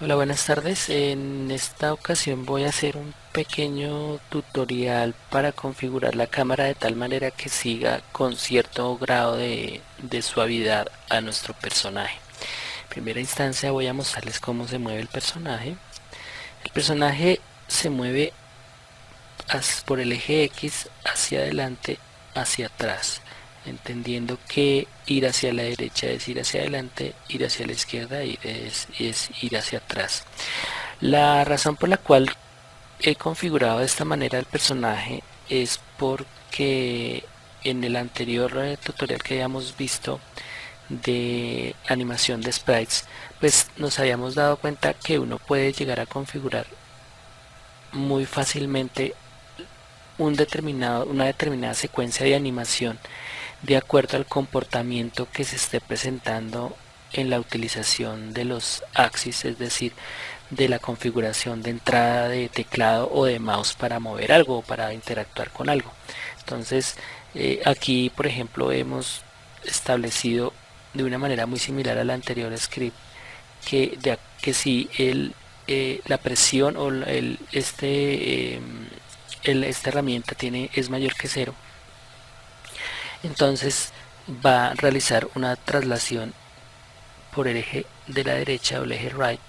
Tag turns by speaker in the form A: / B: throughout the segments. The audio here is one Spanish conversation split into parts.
A: Hola, buenas tardes. En esta ocasión voy a hacer un pequeño tutorial para configurar la cámara de tal manera que siga con cierto grado de suavidad a nuestro personaje. En primera instancia voy a mostrarles cómo se mueve el personaje. El personaje se mueve por el eje X hacia adelante, hacia atrás, entendiendo que ir hacia la derecha es ir hacia adelante, ir hacia la izquierda es ir hacia atrás. La razón por la cual he configurado de esta manera el personaje es porque en el anterior tutorial que habíamos visto de animación de sprites, pues nos habíamos dado cuenta que uno puede llegar a configurar muy fácilmente una determinada secuencia de animación de acuerdo al comportamiento que se esté presentando en la utilización de los axis, es decir, de la configuración de entrada de teclado o de mouse para mover algo o para interactuar con algo. Entonces, aquí, por ejemplo, hemos establecido de una manera muy similar al anterior script que si la presión o esta herramienta es mayor que cero, entonces va a realizar una traslación por el eje de la derecha o el eje right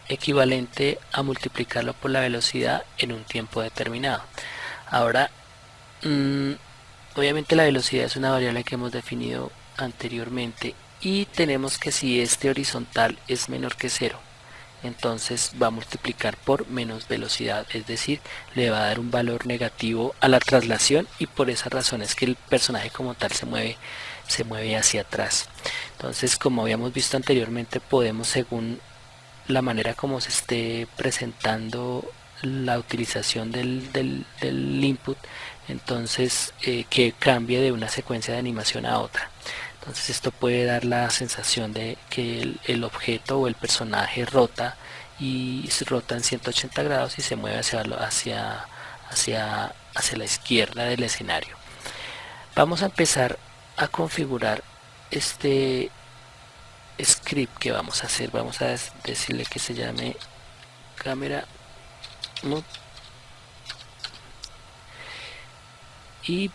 A: equivalente a multiplicarlo por la velocidad en un tiempo determinado. Ahora, mmm, obviamente la velocidad es una variable que hemos definido anteriormente y tenemos que si este horizontal es menor que cero, entonces va a multiplicar por menos velocidad, es decir, le va a dar un valor negativo a la traslación y por esa razón es que el personaje como tal se mueve hacia atrás. Entonces, como habíamos visto anteriormente, podemos, según la manera como se esté presentando la utilización del input, entonces que cambie de una secuencia de animación a otra. Entonces esto puede dar la sensación de que el objeto o el personaje rota y se rota en 180 grados y se mueve hacia la izquierda del escenario. Vamos a empezar a configurar este script que vamos a hacer. Vamos a decirle que se llame cámara move y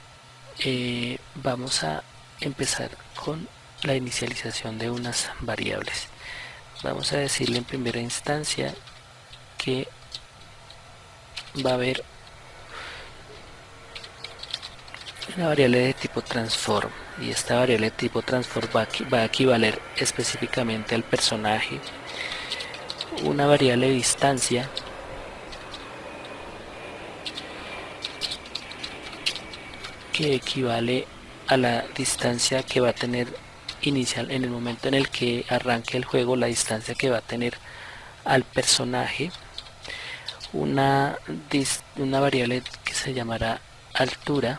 A: vamos a empezar con la inicialización de unas variables. Vamos a decirle en primera instancia que va a haber una variable de tipo transform y esta variable de tipo transform va a equivaler específicamente al personaje, una variable de distancia que equivale a la distancia que va a tener inicial en el momento en el que arranque el juego, la distancia que va a tener al personaje, una variable que se llamará altura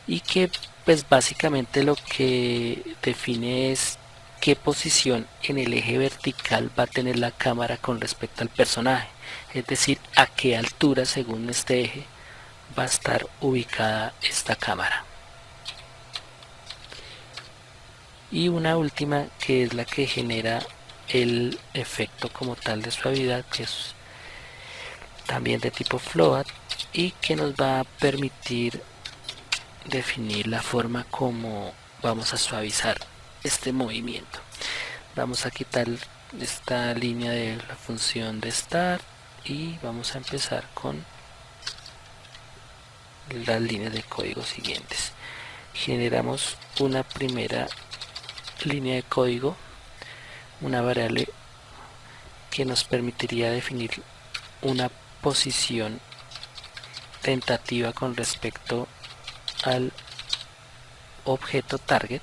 A: y que pues básicamente lo que define es qué posición en el eje vertical va a tener la cámara con respecto al personaje, es decir, a qué altura según este eje va a estar ubicada esta cámara. Y una última que es la que genera el efecto como tal de suavidad, que es también de tipo float y que nos va a permitir definir la forma como vamos a suavizar este movimiento. Vamos a quitar esta línea de la función de start y vamos a empezar con las líneas de código siguientes. Generamos una primera línea de código, una variable que nos permitiría definir una posición tentativa con respecto al objeto target.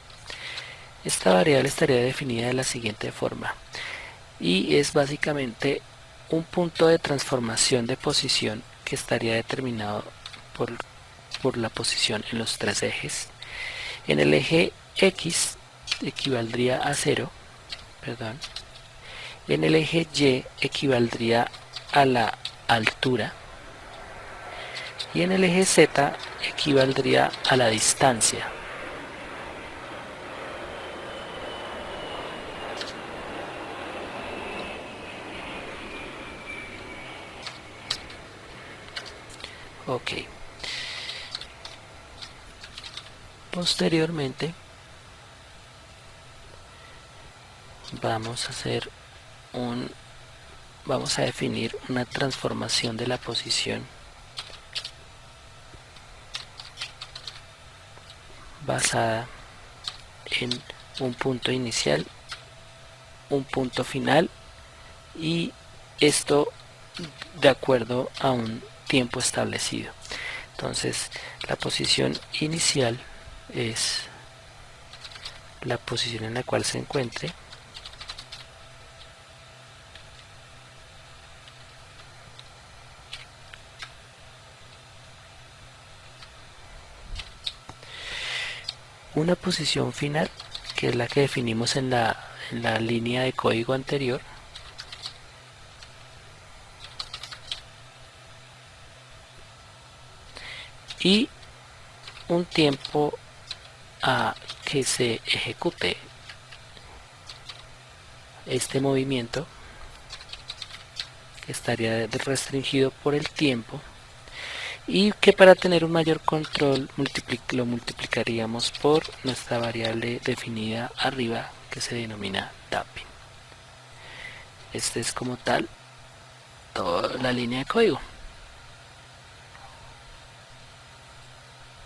A: Esta variable estaría definida de la siguiente forma y es básicamente un punto de transformación de posición que estaría determinado por la posición en los tres ejes. En el eje X equivaldría a 0, perdón. En el eje Y equivaldría a la altura y en el eje Z equivaldría a la distancia. Ok. Posteriormente vamos a hacer vamos a definir una transformación de la posición basada en un punto inicial, un punto final, y esto de acuerdo a un tiempo establecido. Entonces, la posición inicial es la posición en la cual se encuentre una posición final, que es la que definimos en la línea de código anterior, y un tiempo a que se ejecute este movimiento, que estaría restringido por el tiempo, y que para tener un mayor control lo multiplicaríamos por nuestra variable definida arriba, que se denomina damping. Este es como tal toda la línea de código.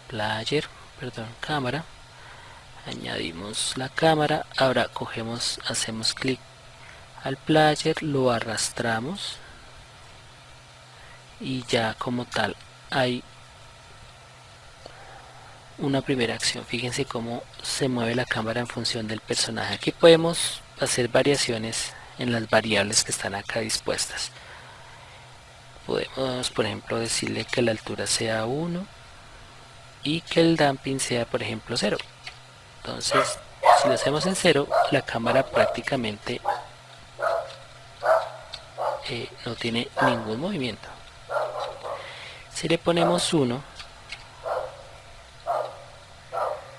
A: Player, perdón, cámara. Añadimos la cámara. Ahora hacemos clic al player, lo arrastramos y ya como tal hay una primera acción. Fíjense cómo se mueve la cámara en función del personaje. Aquí podemos hacer variaciones en las variables que están acá dispuestas. Podemos, por ejemplo, decirle que la altura sea 1 y que el damping sea, por ejemplo, 0. Entonces, si lo hacemos en 0, la cámara prácticamente no tiene ningún movimiento. Si le ponemos 1,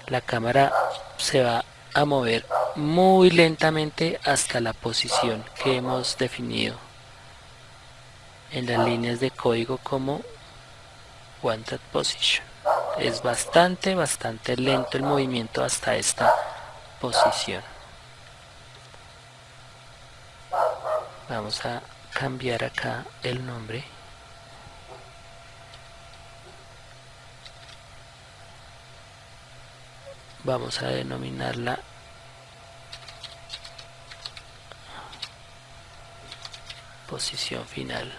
A: la cámara se va a mover muy lentamente hasta la posición que hemos definido en las líneas de código como wanted position. Es bastante lento el movimiento hasta esta posición. Vamos a cambiar acá el nombre. Vamos a denominarla posición final.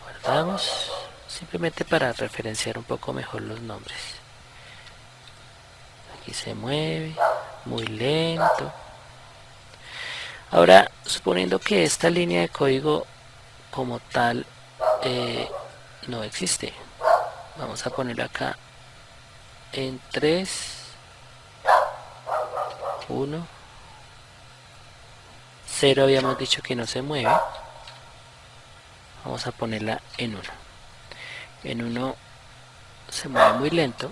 A: Guardamos, simplemente para referenciar un poco mejor los nombres. Aquí se mueve muy lento. Ahora, suponiendo que esta línea de código como tal no existe, vamos a poner acá en 3, 1, 0. Habíamos dicho que no se mueve. Vamos a ponerla en 1. En 1 se mueve muy lento.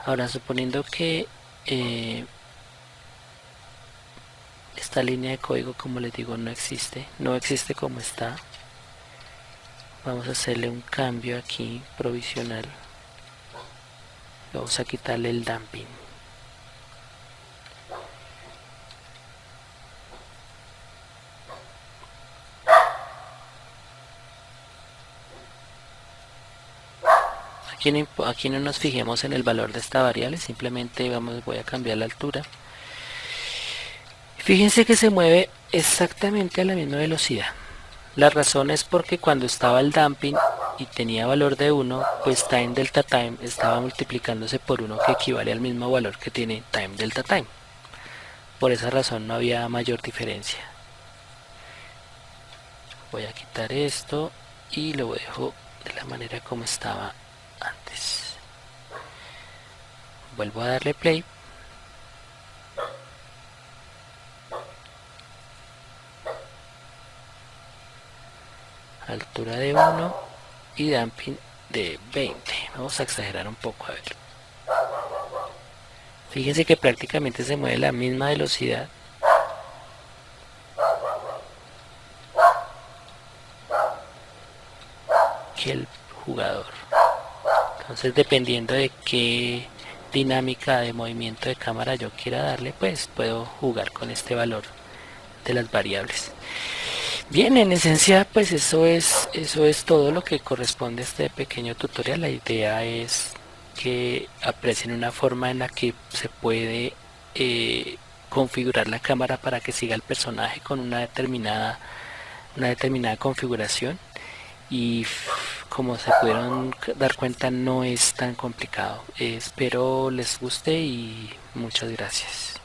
A: Ahora, suponiendo que esta línea de código, como les digo, no existe como está, vamos a hacerle un cambio aquí provisional. Vamos a quitarle el damping. Aquí no nos fijemos en el valor de esta variable, simplemente voy a cambiar la altura. Fíjense que se mueve exactamente a la misma velocidad. La razón es porque cuando estaba el damping y tenía valor de 1, pues time delta time estaba multiplicándose por 1, que equivale al mismo valor que tiene time delta time. Por esa razón no había mayor diferencia. Voy a quitar esto y lo dejo de la manera como estaba antes. Vuelvo a darle play. Altura de 1 y damping de 20. Vamos a exagerar un poco, a ver. Fíjense que prácticamente se mueve a la misma velocidad elige el jugador. Entonces, dependiendo de qué dinámica de movimiento de cámara yo quiera darle, pues puedo jugar con este valor de las variables. Bien, en esencia, pues eso es todo lo que corresponde a este pequeño tutorial. La idea es que aprecien una forma en la que se puede configurar la cámara para que siga el personaje con una determinada configuración, y como se pudieron dar cuenta, no es tan complicado. Espero les guste y muchas gracias.